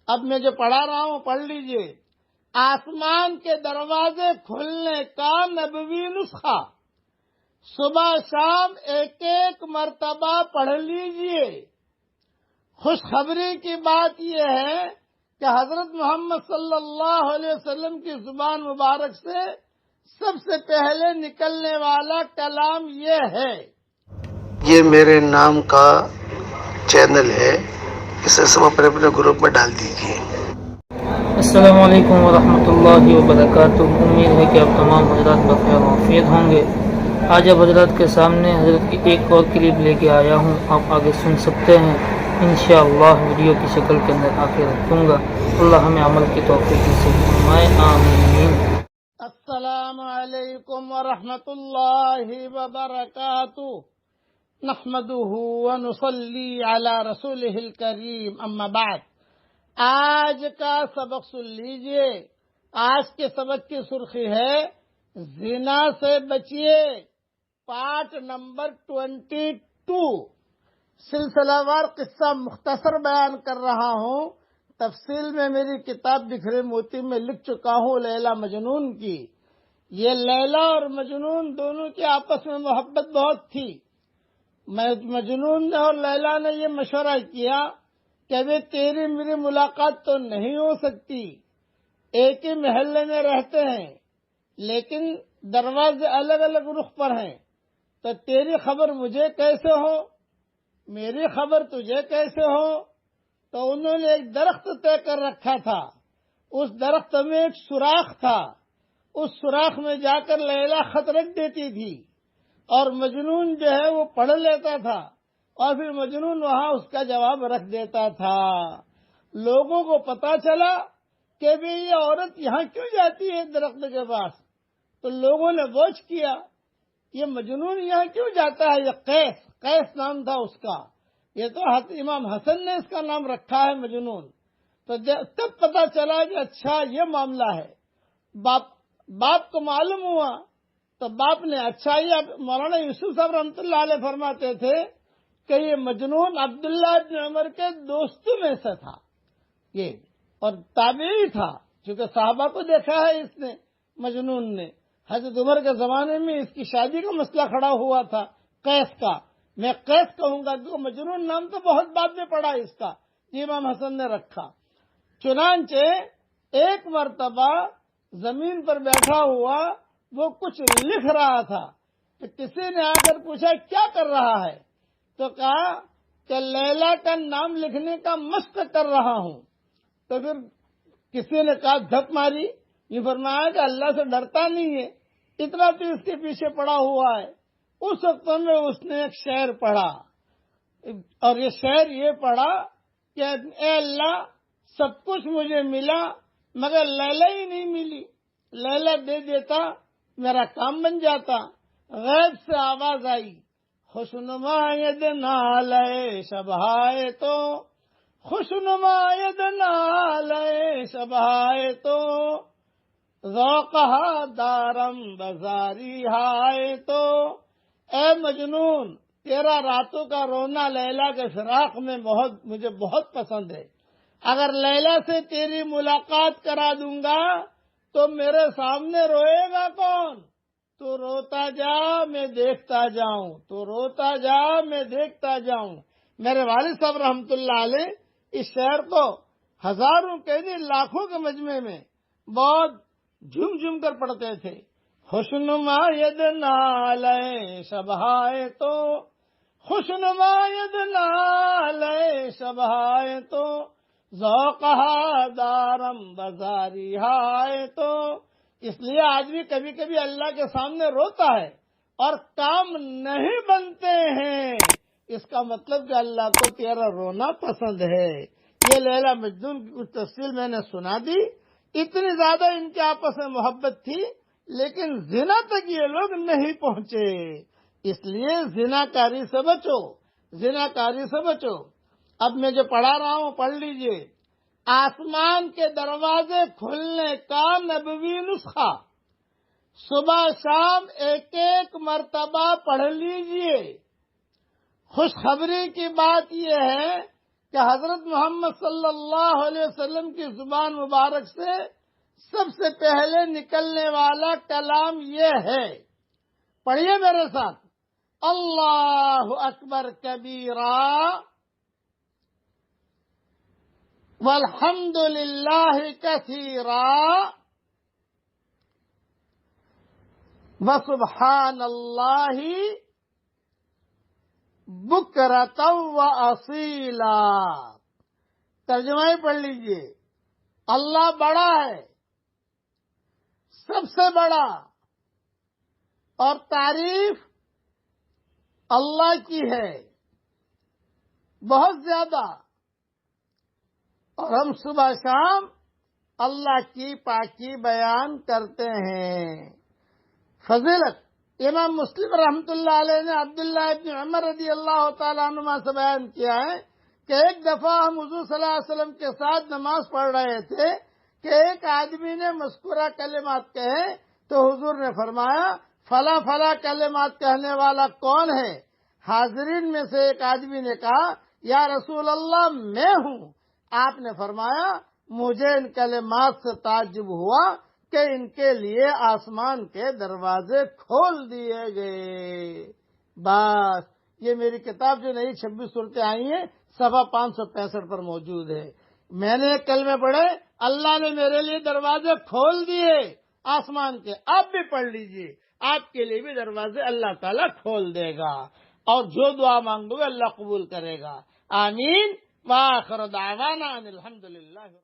اب میں جو پڑھا رہا ہوں پڑھ لیجئے۔ آسمان کے دروازے کھلنے کا نبوی نسخہ، صبح شام ایک ایک مرتبہ پڑھ لیجئے۔ خوشخبری کی بات یہ ہے کہ حضرت محمد صلی اللہ علیہ وسلم کی زبان مبارک سے سب سے پہلے نکلنے والا کلام یہ ہے۔ یہ میرے نام کا چینل ہے، اسے سب اپنے اپنے گروپ میں ڈال دیجیے۔ السلام علیکم ورحمۃ اللہ وبرکاتہ۔ امید ہے کہ آپ تمام حضرات بخیر و عافیت ہوں گے۔ آج اب حضرات کے سامنے حضرت کی ایک اور کلپ لے کے آیا ہوں، آپ آگے سن سکتے ہیں انشاءاللہ۔ ویڈیو کی شکل کے اندر آخر رکھوں گا۔ اللہ ہمیں عمل کی توفیق نصیب فرمائے، آمین۔ السلام علیکم ورحمۃ اللہ وبرکاتہ۔ نحمده ونصلی علی رسولہ الکریم، اما بعد۔ آج کا سبق سن لیجئے۔ آج کے سبق کی سرخی ہے زنا سے بچیے، پارٹ نمبر 22۔ سلسلہ وار قصہ مختصر بیان کر رہا ہوں، تفصیل میں میری کتاب بکھرے موتی میں لکھ چکا ہوں لیلا مجنون کی۔ یہ لیلا اور مجنون دونوں کی آپس میں محبت بہت تھی۔ مجنون نے اور لیلا نے یہ مشورہ کیا کہ ابھی تیری میری ملاقات تو نہیں ہو سکتی، ایک ہی محلے میں رہتے ہیں لیکن دروازے الگ الگ رخ پر ہیں، تو تیری خبر مجھے کیسے ہو، میری خبر تجھے کیسے ہو؟ تو انہوں نے ایک درخت طے کر رکھا تھا، اس درخت میں ایک سوراخ تھا، اس سوراخ میں جا کر لیلا خط رکھ دیتی تھی اور مجنون جو ہے وہ پڑھ لیتا تھا اور پھر مجنون وہاں اس کا جواب رکھ دیتا تھا۔ لوگوں کو پتا چلا کہ بھی یہ عورت یہاں کیوں جاتی ہے درخت کے پاس، تو لوگوں نے بوجھ کیا یہ مجنون یہاں کیوں جاتا ہے۔ یہ قیس نام تھا اس کا، یہ تو امام حسن نے اس کا نام رکھا ہے مجنون۔ تو تب پتا چلا کہ اچھا یہ معاملہ ہے۔ باپ کو معلوم ہوا تو باپ نے اچھا یہ مولانا یوسف صاحب رحمۃ اللہ علیہ فرماتے تھے کہ یہ مجنون عبداللہ بن عمر کے دوستوں میں سے تھا، یہ اور تابعی تھا، چونکہ صحابہ کو دیکھا ہے اس نے مجنون نے۔ حضرت عمر کے زمانے میں اس کی شادی کا مسئلہ کھڑا ہوا تھا قیس کا، میں قیس کہوں گا کیونکہ مجنون نام تو بہت بعد میں پڑا اس کا، امام حسن نے رکھا۔ چنانچہ ایک مرتبہ زمین پر بیٹھا ہوا وہ کچھ لکھ رہا تھا کہ کسی نے آ کر پوچھا کیا کر رہا ہے، تو کہا کہ لیلا کا نام لکھنے کا مشق کر رہا ہوں۔ تو پھر کسی نے کہا دھپ ماری، یہ فرمایا کہ اللہ سے ڈرتا نہیں ہے، اتنا تو اس کے پیچھے پڑا ہوا ہے۔ اس وقت میں اس نے ایک شعر پڑھا اور یہ شعر یہ پڑھا کہ اے اللہ سب کچھ مجھے ملا مگر لیلا ہی نہیں ملی، لیلا دے دیتا میرا کام بن جاتا۔ غیب سے آواز آئی خوشنما ید نالے شبہائے تو، خوشنما ید نالے شبہائے تو، ذوقہا دارم بزاری ہائے تو۔ اے مجنون تیرا راتوں کا رونا لیلا کے فراق میں مجھے بہت پسند ہے، اگر لیلا سے تیری ملاقات کرا دوں گا تو میرے سامنے روئے گا کون؟ تو روتا جا میں دیکھتا جاؤں، تو روتا جا میں دیکھتا جاؤں۔ میرے والد صاحب رحمۃ اللہ علیہ اس شعر کو ہزاروں کے نہیں لاکھوں کے مجمع میں بہت جھوم جھوم کر پڑھتے تھے۔ خوشنما ید نالے شبہائے تو، خوشنما ید نالے شبہائے تو، ذوقہا دارم بزاری ہائے تو۔ اس لیے آدمی کبھی کبھی اللہ کے سامنے روتا ہے اور کام نہیں بنتے ہیں، اس کا مطلب کہ اللہ کو تیرا رونا پسند ہے۔ یہ لیلا مجنون کی کچھ تفصیل میں نے سنا دی۔ اتنی زیادہ ان کے آپس میں محبت تھی لیکن زنا تک یہ لوگ نہیں پہنچے، اس لیے زنا کاری سے بچو، زنا کاری سے بچو۔ اب میں جو پڑھا رہا ہوں پڑھ لیجئے۔ آسمان کے دروازے کھلنے کا نبوی نسخہ، صبح شام ایک ایک مرتبہ پڑھ لیجئے۔ خوشخبری کی بات یہ ہے کہ حضرت محمد صلی اللہ علیہ وسلم کی زبان مبارک سے سب سے پہلے نکلنے والا کلام یہ ہے، پڑھیے میرے ساتھ، اللہ اکبر کبیرا والحمد للہ کثیرا وسبحان اللہ بکرۃ واصیلا۔ ترجمہ ہی پڑھ لیجئے، اللہ بڑا ہے، سب سے بڑا، اور تعریف اللہ کی ہے بہت زیادہ، اور ہم صبح شام اللہ کی پاکی بیان کرتے ہیں۔ فضیلت امام مسلم رحمۃ اللہ علیہ نے عبداللہ ابن عمر رضی اللہ تعالیٰ عنہما سے بیان کیا ہے کہ ایک دفعہ ہم حضور صلی اللہ علیہ وسلم کے ساتھ نماز پڑھ رہے تھے کہ ایک آدمی نے مذکورہ کلمات کہے تو حضور نے فرمایا فلاں فلاں کلمات کہنے والا کون ہے؟ حاضرین میں سے ایک آدمی نے کہا یا رسول اللہ میں ہوں۔ آپ نے فرمایا مجھے ان کلمات سے تعجب ہوا کہ ان کے لیے آسمان کے دروازے کھول دیے گئے۔ بس یہ میری کتاب جو نئی 26 صورتیں آئی ہیں صفحہ 565 پر موجود ہے۔ میں نے کلمے پڑھے، اللہ نے میرے لیے دروازے کھول دیے آسمان کے۔ آپ بھی پڑھ لیجئے، آپ کے لیے بھی دروازے اللہ تعالیٰ کھول دے گا، اور جو دعا مانگو گے اللہ قبول کرے گا۔ آمین۔ وآخر دعوانا ان الحمدللہ۔